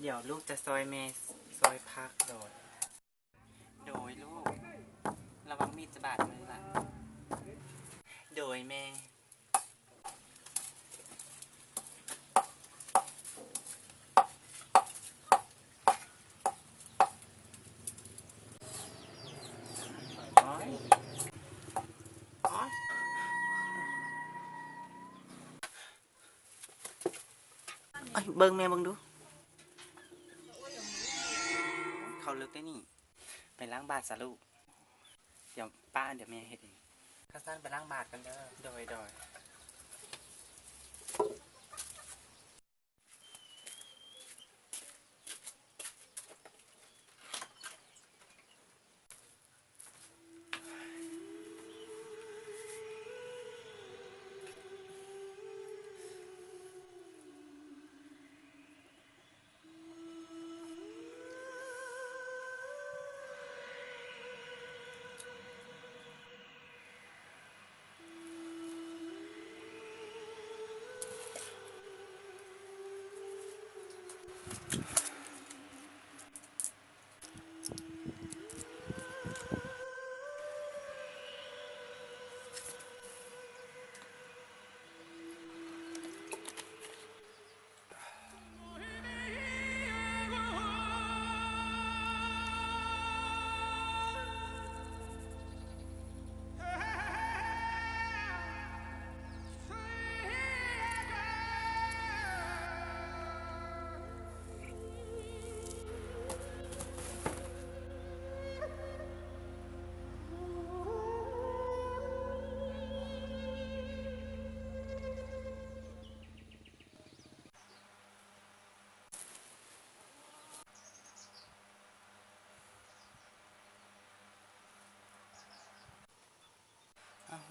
เดี๋ยวลูกจะซอยเมสซอยพักโดยลูกระวังมีดจะบาดมือล่ะโดยแม่เบิ่งแม่เบิ่งดูเขาลึกได้นี่ไปล้างบาทซะลูกเดี๋ยวแม่เฮ็ดเองข้าสั้นไปล้างบาทกันเด้อโดย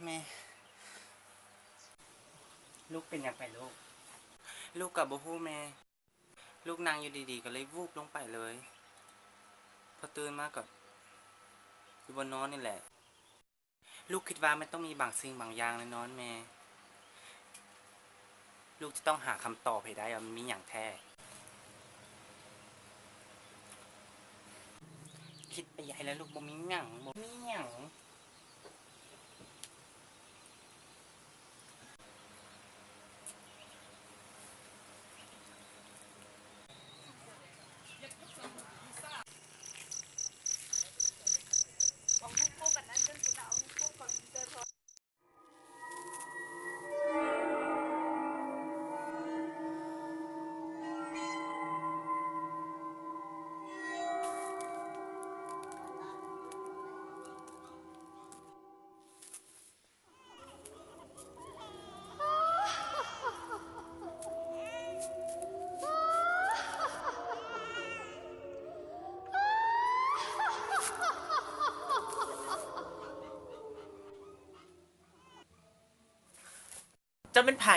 แม่ลูกเป็นยังไงลูกกับบ่ฮู้แม่ลูกนางอยู่ดีๆก็เลยวูบลงไปเลยพอตื่นมากับอยู่บนนอนนี่แหละลูกคิดว่ามันต้องมีบางสิ่งบางอย่างในนอนแม่ลูกจะต้องหาคำตอบให้ได้ว่ามันมีอย่างแท้คิดไปใหญ่แล้วลูกบ่มีหยัง จะเป็นไผ่